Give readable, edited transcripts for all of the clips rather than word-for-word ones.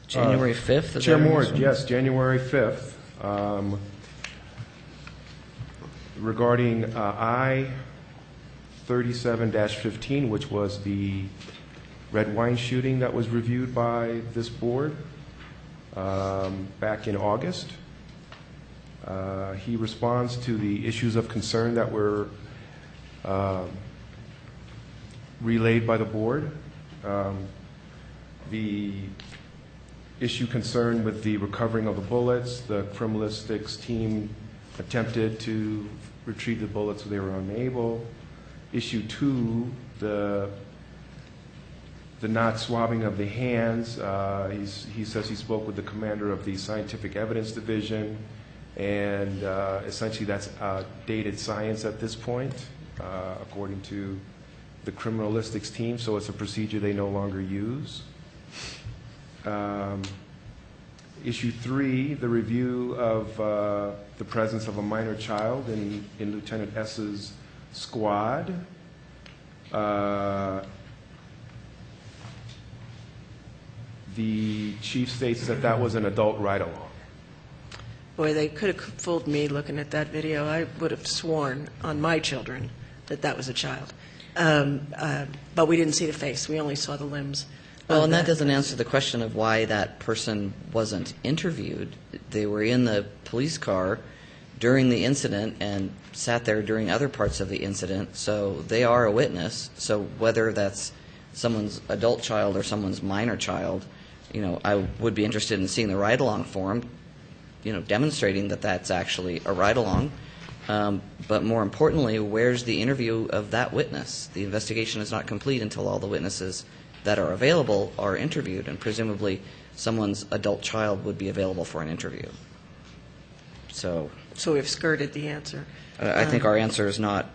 January 5th? Chair Moore, yes, January 5th. Regarding I-37-15, which was the red wine shooting that was reviewed by this board back in August. He responds to the issues of concern that were relayed by the board. The issue concerned with the recovering of the bullets, the criminalistics team attempted to retrieve the bullets, so they were unable. Issue 2, the not swabbing of the hands. He says he spoke with the commander of the Scientific Evidence Division, and essentially that's dated science at this point, according to the criminalistics team, so it's a procedure they no longer use. Issue 3, the review of the presence of a minor child in Lieutenant S's squad. The chief states that that was an adult ride-along. Boy, they could have fooled me looking at that video. I would have sworn on my children that that was a child. But we didn't see the face. We only saw the limbs. Well, and that doesn't answer the question of why that person wasn't interviewed. They were in the police car during the incident and sat there during other parts of the incident, so they are a witness. So whether that's someone's adult child or someone's minor child, you know, I would be interested in seeing the ride-along form, you know, demonstrating that that's actually a ride-along. But more importantly, where's the interview of that witness? The investigation is not complete until all the witnesses that are available are interviewed, and presumably someone's adult child would be available for an interview. So we've skirted the answer. I think our answer is not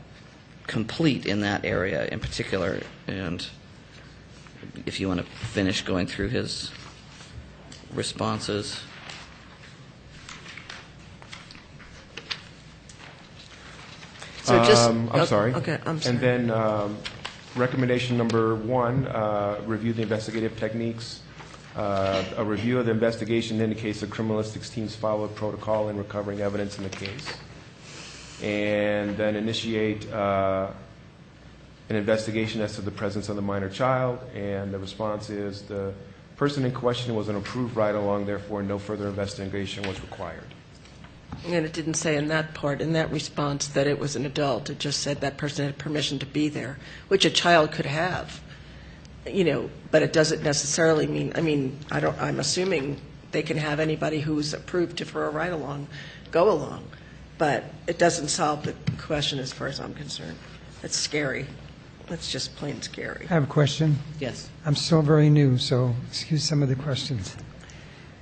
complete in that area in particular, and if you want to finish going through his responses. So just, I'm sorry. Okay, I'm sorry. And then recommendation number 1, review the investigative techniques. A review of the investigation indicates the criminalistics teams followed protocol in recovering evidence in the case. And then initiate an investigation as to the presence of the minor child. And the response is the person in question was an approved ride-along, therefore no further investigation was required. And it didn't say in that part, in that response, that it was an adult. It just said that person had permission to be there, which a child could have, you know, but it doesn't necessarily mean, I mean, I'm assuming they can have anybody who's approved for a ride-along go along, but it doesn't solve the question as far as I'm concerned. It's scary. It's just plain scary. I have a question. Yes. I'm still very new, so excuse some of the questions.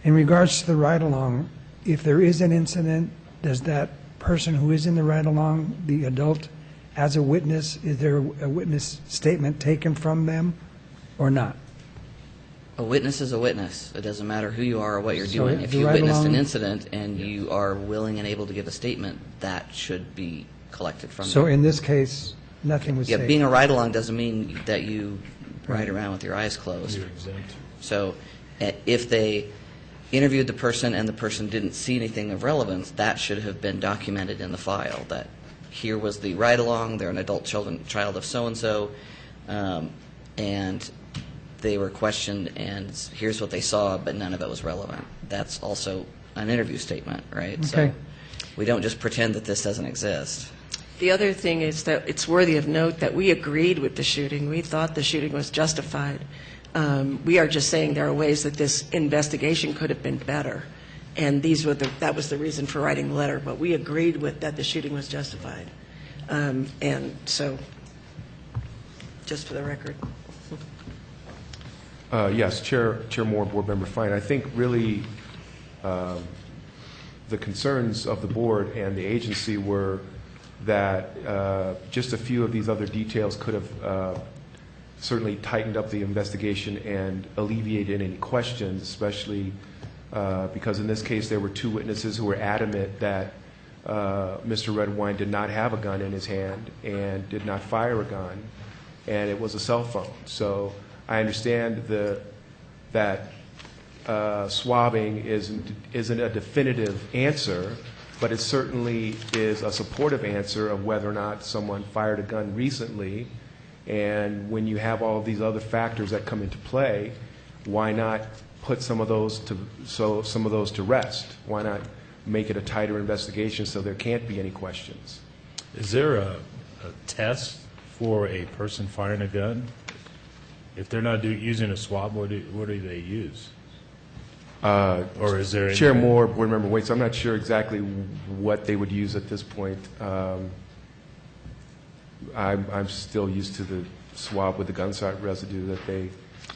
In regards to the ride-along, if there is an incident, does that person who is in the ride-along, the adult, as a witness, is there a witness statement taken from them or not? A witness is a witness. It doesn't matter who you are or what you're So doing. if If the you witnessed an ride-along- incident and you are willing and able to give a statement, that should be collected from So you. in this case, nothing was Yeah, taken? being a ride-along doesn't mean that you ride around with your eyes closed. You're exempt. So if they interviewed the person and the person didn't see anything of relevance, that should have been documented in the file, that here was the ride-along, they're an adult child of so-and-so, and they were questioned, and here's what they saw, but none of it was relevant. That's also an interview statement, right? Okay. So we don't just pretend that this doesn't exist. The other thing is that it's worthy of note that we agreed with the shooting. We thought the shooting was justified. We are just saying there are ways that this investigation could have been better, and that was the reason for writing the letter. But we agreed with that the shooting was justified, and so just for the record. Yes, Chair Moore, Board Member Fine. I think really the concerns of the board and the agency were that just a few of these other details could have certainly tightened up the investigation and alleviated any questions, especially because in this case there were 2 witnesses who were adamant that Mr. Redwine did not have a gun in his hand and did not fire a gun, and it was a cell phone. So I understand that swabbing isn't a definitive answer, but it certainly is a supportive answer of whether or not someone fired a gun recently. And when you have all of these other factors that come into play, why not put some of those to rest? Why not make it a tighter investigation so there can't be any questions? Is there a test for a person firing a gun? If they're not using a swab, what do they use? Or is there Chair Moore, Board Member Waits, I'm not sure exactly what they would use at this point. I'm still used to the swab with the gunshot residue that they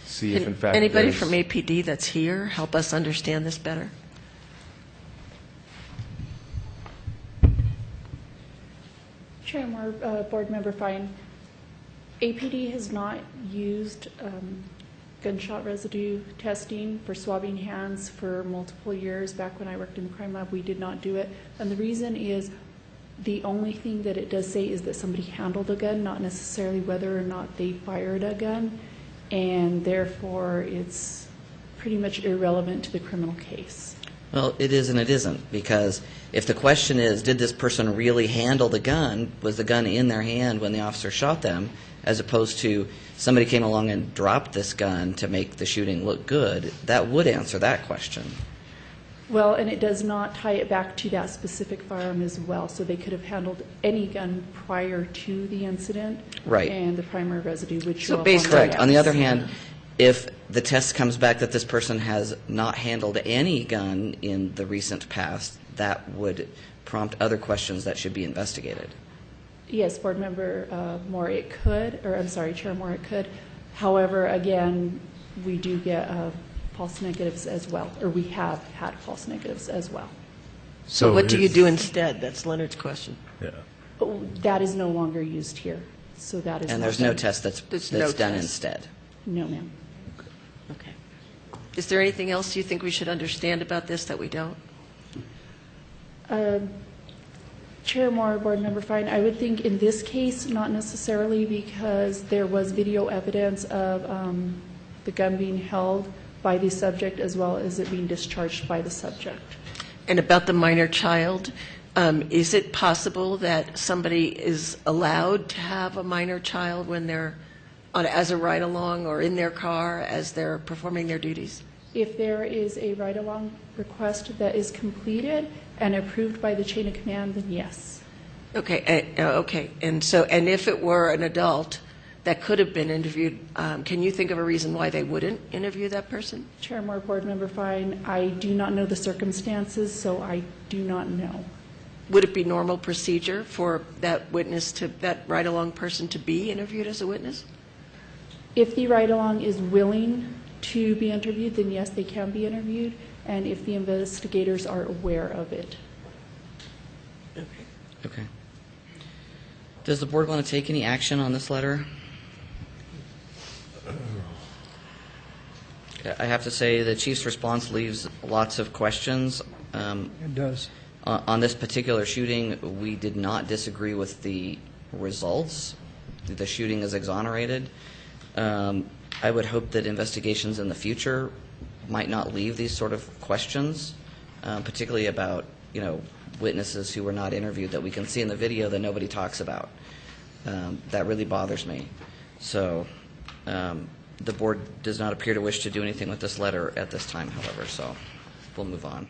see if in fact Anybody there's- from APD that's here help us understand this better? Chair Moore, Board Member Fine, APD has not used gunshot residue testing for swabbing hands for multiple years. Back when I worked in the crime lab, we did not do it. And the reason is the only thing that it does say is that somebody handled a gun, not necessarily whether or not they fired a gun. And therefore, it's pretty much irrelevant to the criminal case. Well, it is and it isn't, because if the question is, did this person really handle the gun, was the gun in their hand when the officer shot them, as opposed to somebody came along and dropped this gun to make the shooting look good, that would answer that question. Well, and it does not tie it back to that specific firearm as well. So they could have handled any gun prior to the incident. Right. And the primary residue would show So up based on Correct. that. On the other hand, if the test comes back that this person has not handled any gun in the recent past, that would prompt other questions that should be investigated. Yes, Board Member Moore, it could, or I'm sorry, Chair Moore, it could. However, again, we do get false negatives as well, or we have had false negatives as well. So what do you do instead? That's Leonard's question. Yeah. Oh, that is no longer used here. So that is And not there's no done. test that's There's no done test. instead. No, ma'am. Okay. Is there anything else you think we should understand about this that we don't? Chair Moore, Board Member Fine, I would think in this case, not necessarily, because there was video evidence of the gun being held by the subject as well as it being discharged by the subject. And about the minor child, is it possible that somebody is allowed to have a minor child when they're as a ride-along or in their car as they're performing their duties? If there is a ride-along request that is completed and approved by the chain of command, then yes. Okay, okay. And if it were an adult that could have been interviewed, can you think of a reason why they wouldn't interview that person? Chair Moore, Board Member Fine, I do not know the circumstances, so I do not know. Would it be normal procedure for that witness that ride-along person to be interviewed as a witness? If the ride-along is willing to be interviewed, then yes, they can be interviewed, and if the investigators are aware of it. Okay. Okay. Does the board want to take any action on this letter? I have to say the chief's response leaves lots of questions. It does. On this particular shooting, we did not disagree with the results. The shooting is exonerated. I would hope that investigations in the future might not leave these sort of questions, particularly about, witnesses who were not interviewed that we can see in the video that nobody talks about. That really bothers me. So the board does not appear to wish to do anything with this letter at this time, however, so we'll move on.